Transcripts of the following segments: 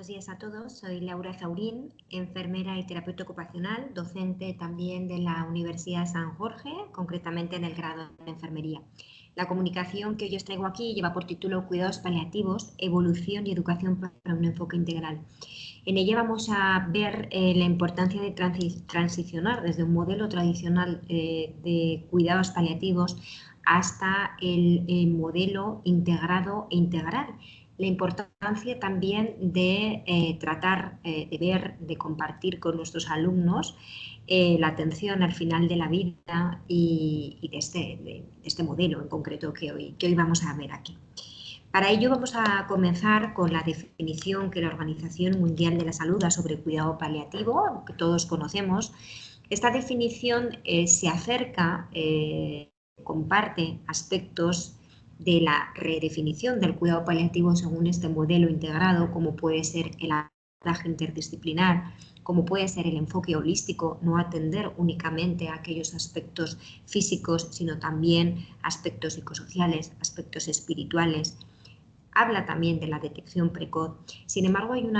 buenos días a todos. Soy Laura Zaurín, enfermera y terapeuta ocupacional, docente también de la Universidad San Jorge, concretamente en el grado de enfermería. La comunicación que hoy os traigo aquí lleva por título Cuidados paliativos, evolución y educación para un enfoque integral. En ella vamos a ver la importancia de transicionar desde un modelo tradicional de cuidados paliativos hasta el modelo integrado e integral. La importancia también de tratar, de ver, de compartir con nuestros alumnos la atención al final de la vida y de este modelo en concreto que hoy vamos a ver aquí. Para ello vamos a comenzar con la definición que la Organización Mundial de la Salud da sobre cuidado paliativo, que todos conocemos. Esta definición se acerca, comparte aspectos de la redefinición del cuidado paliativo según este modelo integrado, como puede ser el abordaje interdisciplinar, como puede ser el enfoque holístico, no atender únicamente a aquellos aspectos físicos, sino también aspectos psicosociales, aspectos espirituales. Habla también de la detección precoz. Sin embargo, hay un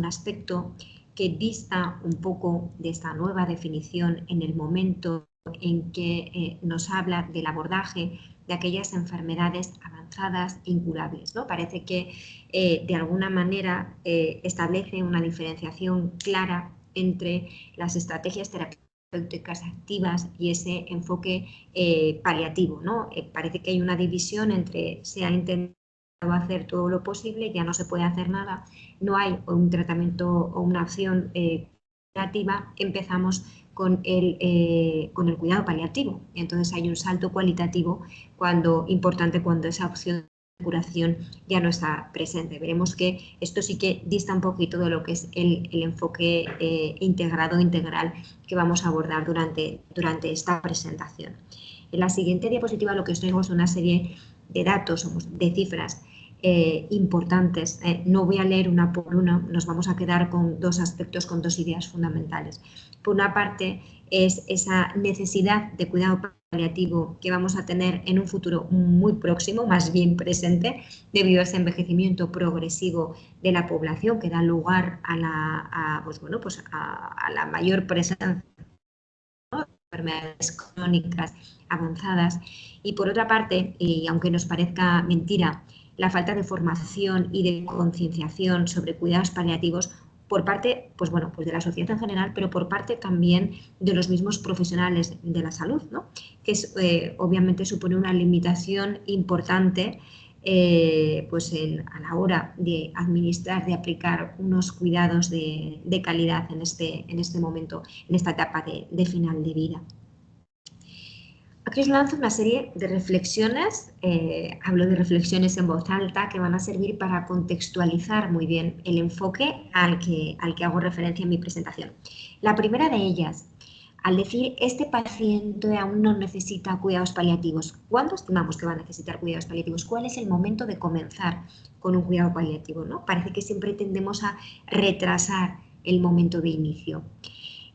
aspecto que dista un poco de esta nueva definición en el momento en que nos habla del abordaje de aquellas enfermedades avanzadas e incurables, ¿no? Parece que de alguna manera establece una diferenciación clara entre las estrategias terapéuticas activas y ese enfoque paliativo, ¿no? Parece que hay una división entre se ha intentado hacer todo lo posible, ya no se puede hacer nada, no hay un tratamiento o una acción curativa, empezamos con el cuidado paliativo. Entonces hay un salto cualitativo importante cuando esa opción de curación ya no está presente. Veremos que esto sí que dista un poquito de lo que es el enfoque integrado, integral que vamos a abordar durante esta presentación. En la siguiente diapositiva lo que os traigo es una serie de datos, de cifras importantes. No voy a leer una por una, nos vamos a quedar con dos aspectos, con dos ideas fundamentales. Por una parte es esa necesidad de cuidado paliativo que vamos a tener en un futuro muy próximo, más bien presente, debido a ese envejecimiento progresivo de la población que da lugar a la mayor presencia de enfermedades crónicas avanzadas. Y por otra parte, y aunque nos parezca mentira, la falta de formación y de concienciación sobre cuidados paliativos por parte de la sociedad en general, pero por parte también de los mismos profesionales de la salud, ¿no? Que obviamente supone una limitación importante a la hora de administrar, de aplicar unos cuidados de calidad en este momento, en esta etapa de final de vida. Aquí os lanzo una serie de reflexiones, hablo de reflexiones en voz alta que van a servir para contextualizar muy bien el enfoque al que hago referencia en mi presentación. La primera de ellas, al decir este paciente aún no necesita cuidados paliativos, ¿cuándo estimamos que va a necesitar cuidados paliativos? ¿Cuál es el momento de comenzar con un cuidado paliativo, ¿no? Parece que siempre tendemos a retrasar el momento de inicio.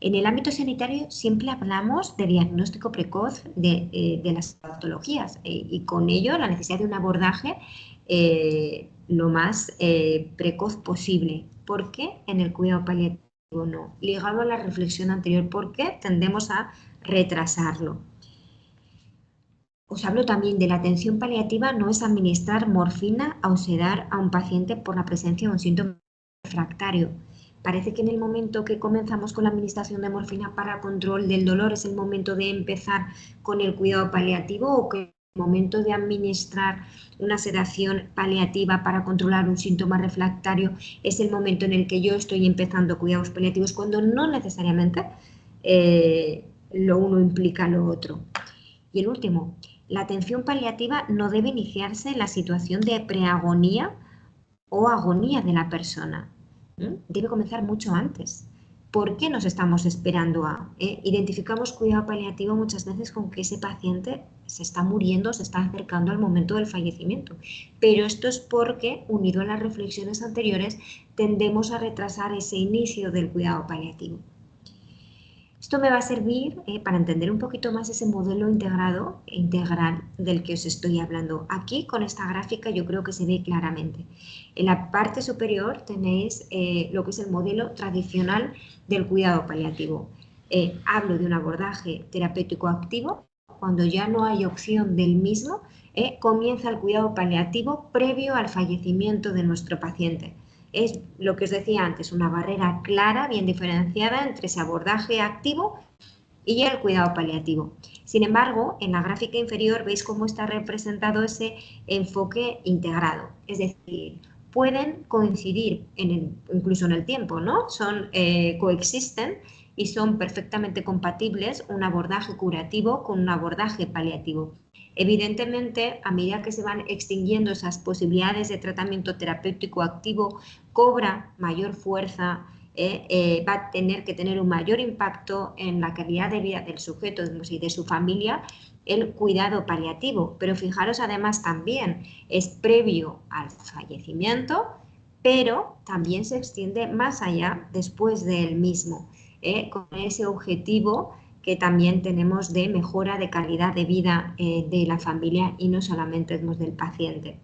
En el ámbito sanitario siempre hablamos de diagnóstico precoz de las patologías y con ello la necesidad de un abordaje lo más precoz posible. ¿Por qué en el cuidado paliativo no? Ligado a la reflexión anterior, ¿por qué tendemos a retrasarlo? Os hablo también de la atención paliativa, no es administrar morfina o sedar a un paciente por la presencia de un síntoma refractario. Parece que en el momento que comenzamos con la administración de morfina para control del dolor es el momento de empezar con el cuidado paliativo o que el momento de administrar una sedación paliativa para controlar un síntoma refractario es el momento en el que yo estoy empezando cuidados paliativos cuando no necesariamente lo uno implica lo otro. Y el último, la atención paliativa no debe iniciarse en la situación de preagonía o agonía de la persona. Debe comenzar mucho antes. ¿Por qué nos estamos esperando a? Identificamos cuidado paliativo muchas veces con que ese paciente se está muriendo, se está acercando al momento del fallecimiento. Pero esto es porque, unido a las reflexiones anteriores, tendemos a retrasar ese inicio del cuidado paliativo. Esto me va a servir para entender un poquito más ese modelo integral del que os estoy hablando. Aquí con esta gráfica yo creo que se ve claramente. En la parte superior tenéis lo que es el modelo tradicional del cuidado paliativo. Hablo de un abordaje terapéutico activo. Cuando ya no hay opción del mismo, comienza el cuidado paliativo previo al fallecimiento de nuestro paciente. Es lo que os decía antes, una barrera clara, bien diferenciada entre ese abordaje activo y el cuidado paliativo. Sin embargo, en la gráfica inferior veis cómo está representado ese enfoque integrado. Es decir, pueden coincidir incluso en el tiempo, ¿no? Coexisten y son perfectamente compatibles un abordaje curativo con un abordaje paliativo. Evidentemente, a medida que se van extinguiendo esas posibilidades de tratamiento terapéutico activo, cobra mayor fuerza, va a tener que tener un mayor impacto en la calidad de vida del sujeto y de su familia el cuidado paliativo. Pero fijaros además también, es previo al fallecimiento, pero también se extiende más allá después del mismo, con ese objetivo que también tenemos de mejora de calidad de vida de la familia y no solamente del paciente.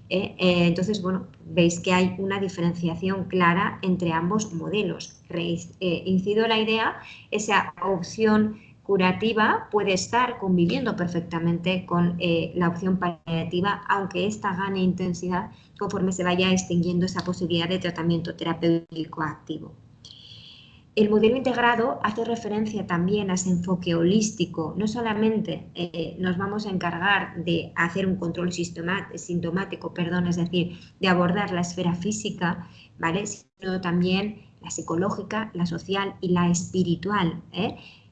Entonces, bueno, veis que hay una diferenciación clara entre ambos modelos. Incido en la idea, esa opción curativa puede estar conviviendo perfectamente con la opción paliativa, aunque ésta gane intensidad conforme se vaya extinguiendo esa posibilidad de tratamiento terapéutico activo. El modelo integrado hace referencia también a ese enfoque holístico. No solamente nos vamos a encargar de hacer un control sintomático, es decir, de abordar la esfera física, ¿vale? Sino también la psicológica, la social y la espiritual,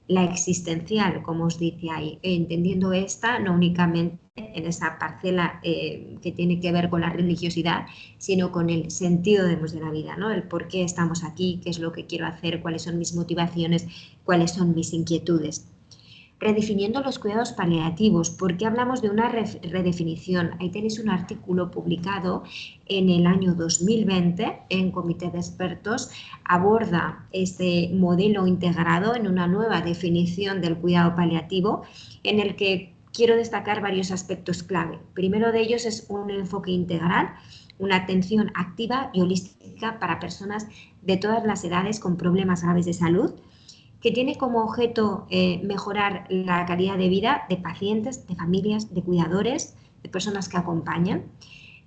la existencial, como os dice ahí, entendiendo esta no únicamente en esa parcela que tiene que ver con la religiosidad, sino con el sentido de la vida, ¿no? El por qué estamos aquí, qué es lo que quiero hacer, cuáles son mis motivaciones, cuáles son mis inquietudes. Redefiniendo los cuidados paliativos. ¿Por qué hablamos de una redefinición? Ahí tenéis un artículo publicado en el año 2020 en Comité de Expertos. Aborda este modelo integrado en una nueva definición del cuidado paliativo, en el que quiero destacar varios aspectos clave. Primero de ellos es un enfoque integral, una atención activa y holística para personas de todas las edades con problemas graves de salud, que tiene como objeto mejorar la calidad de vida de pacientes, de familias, de cuidadores, de personas que acompañan,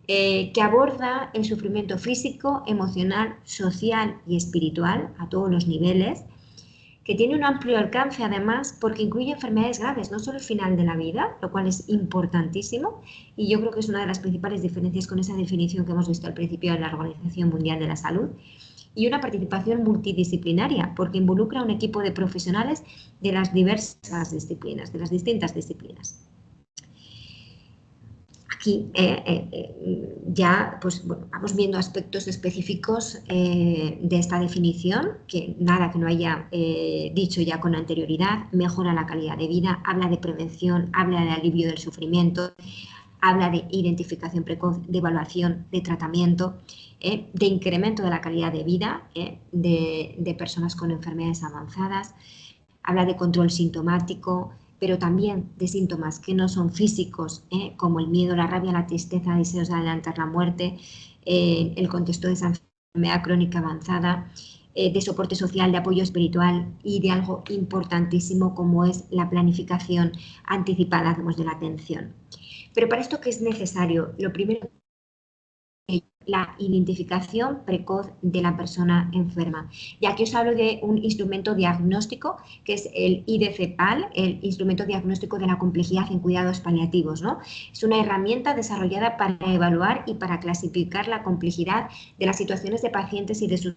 que aborda el sufrimiento físico, emocional, social y espiritual a todos los niveles, que tiene un amplio alcance además porque incluye enfermedades graves, no solo el final de la vida, lo cual es importantísimo y yo creo que es una de las principales diferencias con esa definición que hemos visto al principio de la Organización Mundial de la Salud, y una participación multidisciplinaria porque involucra a un equipo de profesionales de las diversas disciplinas, de las distintas disciplinas. Aquí ya pues, bueno, vamos viendo aspectos específicos de esta definición, que nada que no haya dicho ya con anterioridad. Mejora la calidad de vida, habla de prevención, habla de alivio del sufrimiento, habla de identificación precoz, de evaluación, de tratamiento, de incremento de la calidad de vida de personas con enfermedades avanzadas, habla de control sintomático, pero también de síntomas que no son físicos, como el miedo, la rabia, la tristeza, deseos de adelantar la muerte, el contexto de esa enfermedad crónica avanzada, de soporte social, de apoyo espiritual y de algo importantísimo como es la planificación anticipada de la atención. Pero para esto, ¿qué es necesario? Lo primero, la identificación precoz de la persona enferma. Y aquí os hablo de un instrumento diagnóstico que es el IDCPAL, el instrumento diagnóstico de la complejidad en cuidados paliativos, ¿no? Es una herramienta desarrollada para evaluar y para clasificar la complejidad de las situaciones de pacientes y de sus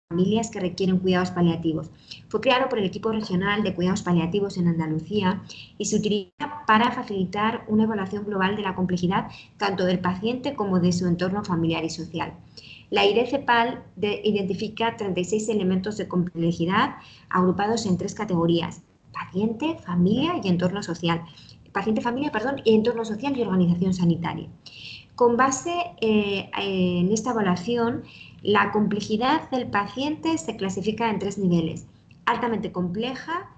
familias que requieren cuidados paliativos. Fue creado por el equipo regional de cuidados paliativos en Andalucía y se utiliza para facilitar una evaluación global de la complejidad tanto del paciente como de su entorno familiar y social. La IDCPAL identifica 36 elementos de complejidad agrupados en 3 categorías: paciente, familia y entorno social. Paciente, familia, y entorno social y organización sanitaria. Con base en esta evaluación, la complejidad del paciente se clasifica en 3 niveles: altamente compleja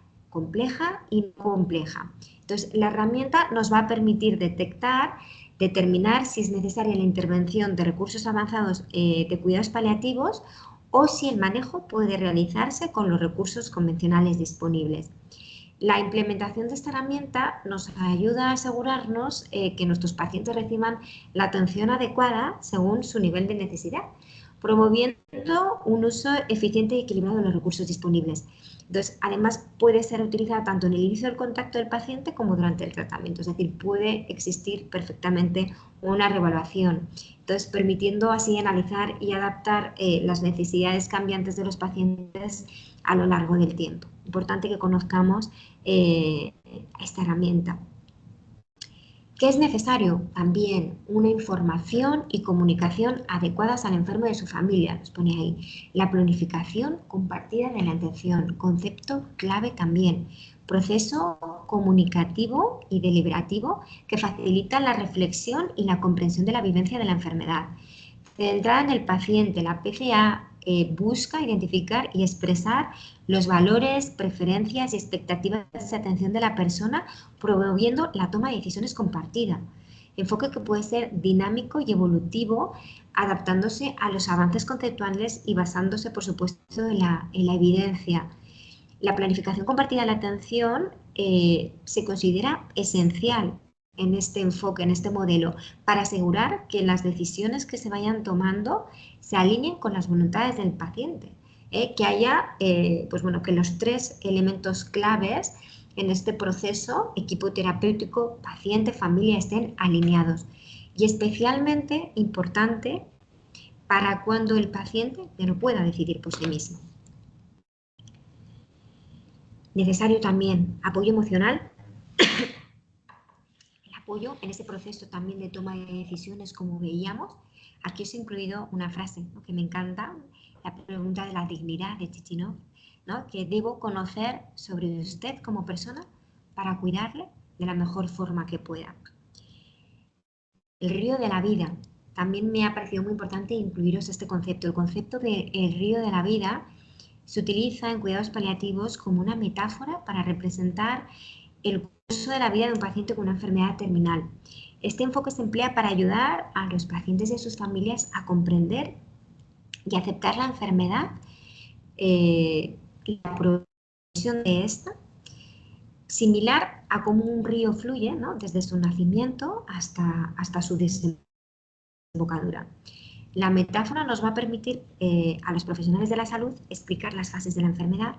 y no compleja. Entonces, la herramienta nos va a permitir determinar si es necesaria la intervención de recursos avanzados de cuidados paliativos o si el manejo puede realizarse con los recursos convencionales disponibles. La implementación de esta herramienta nos ayuda a asegurarnos que nuestros pacientes reciban la atención adecuada según su nivel de necesidad, promoviendo un uso eficiente y equilibrado de los recursos disponibles. Entonces, además puede ser utilizada tanto en el inicio del contacto del paciente como durante el tratamiento, es decir, puede existir perfectamente una reevaluación. Entonces, permitiendo así analizar y adaptar las necesidades cambiantes de los pacientes a lo largo del tiempo. Importante que conozcamos esta herramienta. ¿Qué es necesario? También una información y comunicación adecuadas al enfermo y a su familia, nos pone ahí. La planificación compartida de la atención, concepto clave también. Proceso comunicativo y deliberativo que facilita la reflexión y la comprensión de la vivencia de la enfermedad. Centrada en el paciente, la PCA busca identificar y expresar los valores, preferencias y expectativas de atención de la persona, promoviendo la toma de decisiones compartida. Enfoque que puede ser dinámico y evolutivo, adaptándose a los avances conceptuales y basándose, por supuesto, en la evidencia. La planificación compartida de la atención se considera esencial en este enfoque, en este modelo, para asegurar que las decisiones que se vayan tomando se alineen con las voluntades del paciente, que haya, que los tres elementos claves en este proceso, equipo terapéutico, paciente, familia, estén alineados. Y especialmente importante para cuando el paciente ya no pueda decidir por sí mismo. Necesario también apoyo emocional. Apoyo en ese proceso también de toma de decisiones, como veíamos. Aquí os he incluido una frase, ¿no?, que me encanta, la pregunta de la dignidad de Chichinov, ¿no?, que debo conocer sobre usted como persona para cuidarle de la mejor forma que pueda. El río de la vida. También me ha parecido muy importante incluiros este concepto. El concepto de el río de la vida se utiliza en cuidados paliativos como una metáfora para representar el curso de la vida de un paciente con una enfermedad terminal. Este enfoque se emplea para ayudar a los pacientes y a sus familias a comprender y aceptar la enfermedad y la progresión de esta, similar a cómo un río fluye, ¿no?, desde su nacimiento hasta su desembocadura. La metáfora nos va a permitir a los profesionales de la salud explicar las fases de la enfermedad,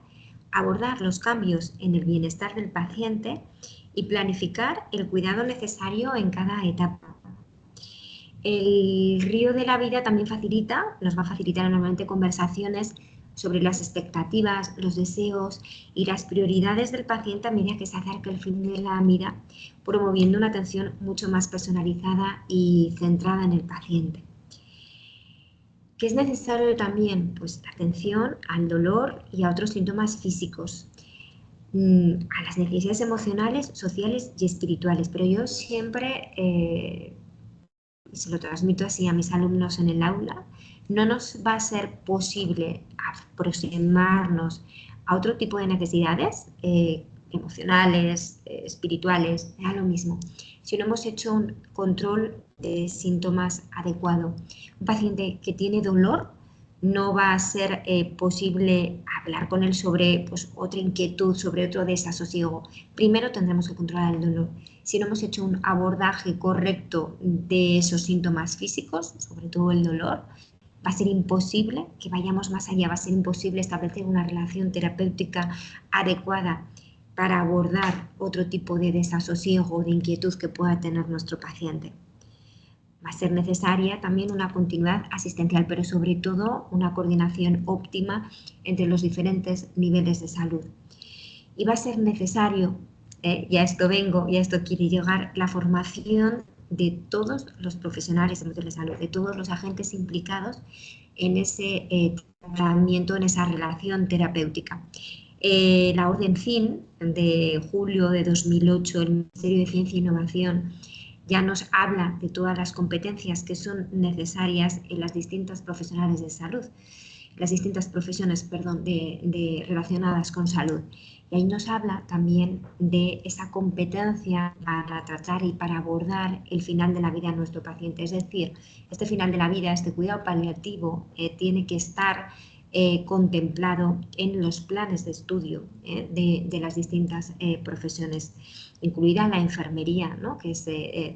abordar los cambios en el bienestar del paciente y planificar el cuidado necesario en cada etapa. El río de la vida también nos va a facilitar normalmente conversaciones sobre las expectativas, los deseos y las prioridades del paciente a medida que se acerca el fin de la vida, promoviendo una atención mucho más personalizada y centrada en el paciente. ¿Qué es necesario también? Pues atención al dolor y a otros síntomas físicos, a las necesidades emocionales, sociales y espirituales. Pero yo siempre, y se lo transmito así a mis alumnos en el aula, no nos va a ser posible aproximarnos a otro tipo de necesidades emocionales, espirituales, da lo mismo, si no hemos hecho un control de síntomas adecuado. Un paciente que tiene dolor no va a ser posible hablar con él sobre otra inquietud, sobre otro desasosiego. Primero tendremos que controlar el dolor. Si no hemos hecho un abordaje correcto de esos síntomas físicos, sobre todo el dolor, va a ser imposible que vayamos más allá, va a ser imposible establecer una relación terapéutica adecuada para abordar otro tipo de desasosiego o de inquietud que pueda tener nuestro paciente. Va a ser necesaria también una continuidad asistencial, pero sobre todo una coordinación óptima entre los diferentes niveles de salud. Y va a ser necesario, y a esto vengo, y a esto quiere llegar, la formación de todos los profesionales de la salud, de todos los agentes implicados en ese tratamiento, en esa relación terapéutica. La Orden CIN de julio de 2008, el Ministerio de Ciencia e Innovación, ya nos habla de todas las competencias que son necesarias en las distintas profesionales de salud. las distintas profesiones, perdón, relacionadas con salud. Y ahí nos habla también de esa competencia para tratar y para abordar el final de la vida de nuestro paciente. Es decir, este final de la vida, este cuidado paliativo, tiene que estar contemplado en los planes de estudio de las distintas profesiones, incluida la enfermería, ¿no? Que es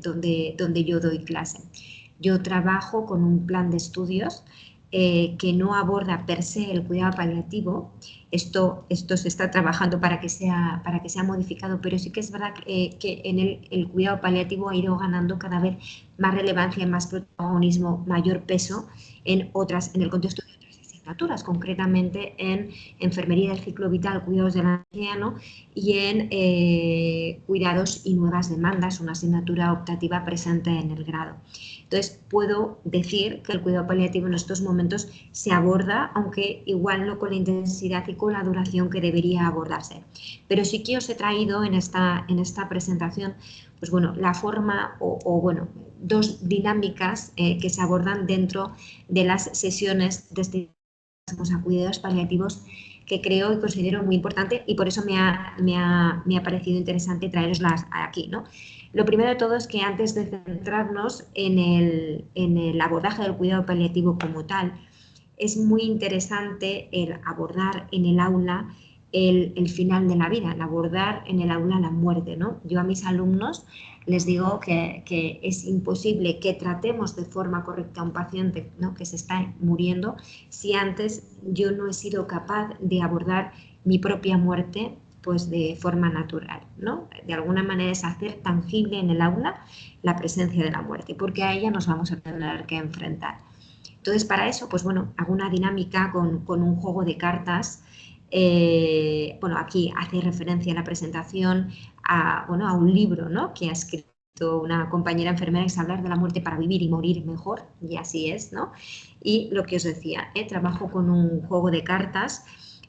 donde yo doy clase. Yo trabajo con un plan de estudios que no aborda per se el cuidado paliativo. Esto se está trabajando para que sea modificado, pero sí que es verdad que en el cuidado paliativo ha ido ganando cada vez más relevancia, más protagonismo, mayor peso en el contexto de otras asignaturas, concretamente en enfermería del ciclo vital, cuidados del anciano y en cuidados y nuevas demandas, una asignatura optativa presente en el grado. Entonces, puedo decir que el cuidado paliativo en estos momentos se aborda, aunque igual no con la intensidad y con la duración que debería abordarse. Pero sí que os he traído en esta presentación, pues bueno, la forma bueno, dos dinámicas que se abordan dentro de las sesiones de cuidados paliativos que creo y considero muy importante y por eso me ha parecido interesante traeroslas aquí, ¿no? Lo primero de todo es que antes de centrarnos en el abordaje del cuidado paliativo como tal, es muy interesante el abordar en el aula el final de la vida, el abordar en el aula la muerte, ¿no? Yo a mis alumnos les digo que es imposible que tratemos de forma correcta a un paciente, ¿no?, que se está muriendo si antes yo no he sido capaz de abordar mi propia muerte pues de forma natural, ¿no? De alguna manera es hacer tangible en el aula la presencia de la muerte, porque a ella nos vamos a tener que enfrentar. Entonces, para eso, pues bueno, hago una dinámica con un juego de cartas. Bueno, aquí hace referencia en la presentación a un libro, ¿no?, que ha escrito una compañera enfermera, que es Hablar de la muerte para vivir y morir mejor, y así es, ¿no? Y lo que os decía, trabajo con un juego de cartas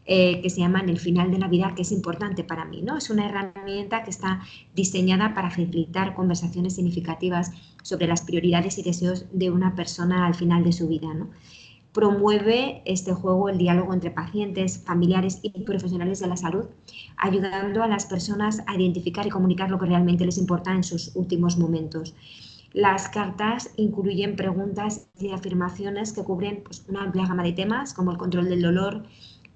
que se llama En el final de la vida, que es importante para mí, ¿no? Es una herramienta que está diseñada para facilitar conversaciones significativas sobre las prioridades y deseos de una persona al final de su vida, ¿no? Promueve este juego el diálogo entre pacientes, familiares y profesionales de la salud, ayudando a las personas a identificar y comunicar lo que realmente les importa en sus últimos momentos. Las cartas incluyen preguntas y afirmaciones que cubren pues, una amplia gama de temas, como el control del dolor,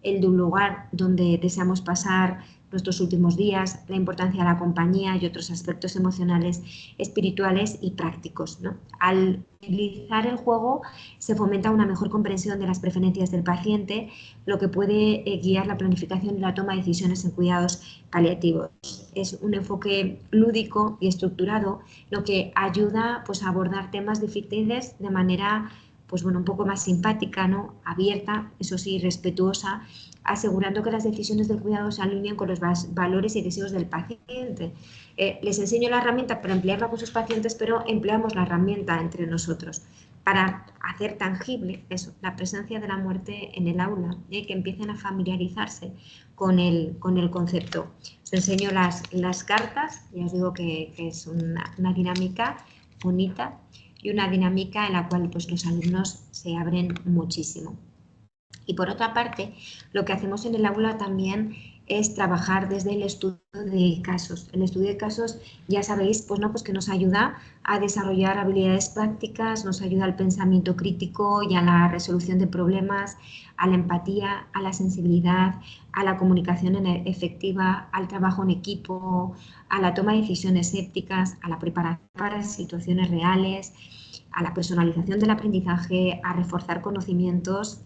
el de un lugar donde deseamos pasar nuestros últimos días, la importancia de la compañía y otros aspectos emocionales, espirituales y prácticos, ¿no? Al utilizar el juego se fomenta una mejor comprensión de las preferencias del paciente, lo que puede guiar la planificación y la toma de decisiones en cuidados paliativos. Es un enfoque lúdico y estructurado, lo que ayuda pues, a abordar temas difíciles de manera pues bueno, un poco más simpática, ¿no?, abierta, eso sí, respetuosa, asegurando que las decisiones del cuidado se alineen con los valores y deseos del paciente. Les enseño la herramienta para emplearla con sus pacientes, pero empleamos la herramienta entre nosotros para hacer tangible eso, la presencia de la muerte en el aula, que empiecen a familiarizarse con el concepto. Os enseño las cartas, ya os digo que es una dinámica bonita y una dinámica en la cual pues, los alumnos se abren muchísimo. Y por otra parte, lo que hacemos en el aula también es trabajar desde el estudio de casos. El estudio de casos, ya sabéis, pues que nos ayuda a desarrollar habilidades prácticas, nos ayuda al pensamiento crítico y a la resolución de problemas, a la empatía, a la sensibilidad, a la comunicación efectiva, al trabajo en equipo, a la toma de decisiones éticas, a la preparación para situaciones reales, a la personalización del aprendizaje, a reforzar conocimientos.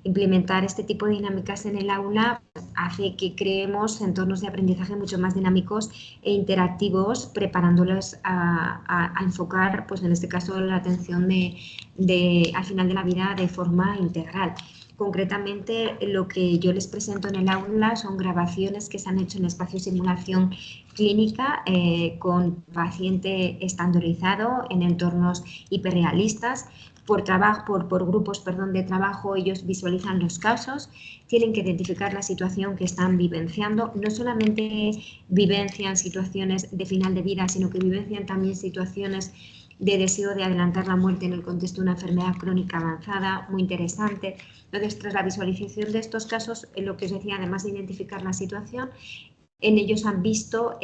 Implementar este tipo de dinámicas en el aula hace que creemos entornos de aprendizaje mucho más dinámicos e interactivos, preparándolos a enfocar, pues en este caso, la atención al final de la vida de forma integral. Concretamente, lo que yo les presento en el aula son grabaciones que se han hecho en espacio de simulación clínica con paciente estandarizado en entornos hiperrealistas. Por grupos de trabajo, ellos visualizan los casos, tienen que identificar la situación que están vivenciando. No solamente vivencian situaciones de final de vida, sino que vivencian también situaciones de deseo de adelantar la muerte en el contexto de una enfermedad crónica avanzada, muy interesante. Entonces, tras la visualización de estos casos, en lo que os decía, además de identificar la situación, en ellos han visto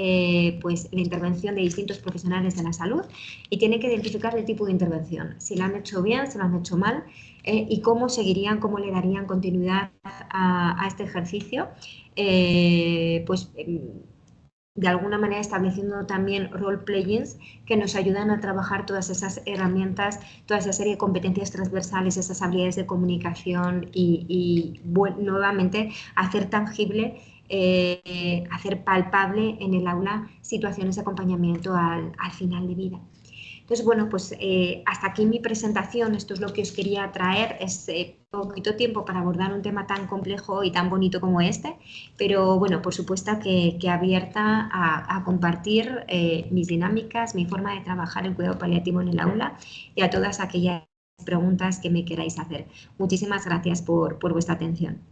pues, la intervención de distintos profesionales de la salud y tienen que identificar el tipo de intervención, si la han hecho bien, si la han hecho mal y cómo seguirían, cómo le darían continuidad a este ejercicio, pues de alguna manera estableciendo también role-playings que nos ayudan a trabajar todas esas herramientas, toda esa serie de competencias transversales, esas habilidades de comunicación y nuevamente hacer tangible, hacer palpable en el aula situaciones de acompañamiento al final de vida. Entonces, bueno, pues hasta aquí mi presentación. Esto es lo que os quería traer. Es poquito tiempo para abordar un tema tan complejo y tan bonito como este, pero bueno, por supuesto que abierta a compartir mis dinámicas, mi forma de trabajar el cuidado paliativo en el aula y a todas aquellas preguntas que me queráis hacer. Muchísimas gracias por vuestra atención.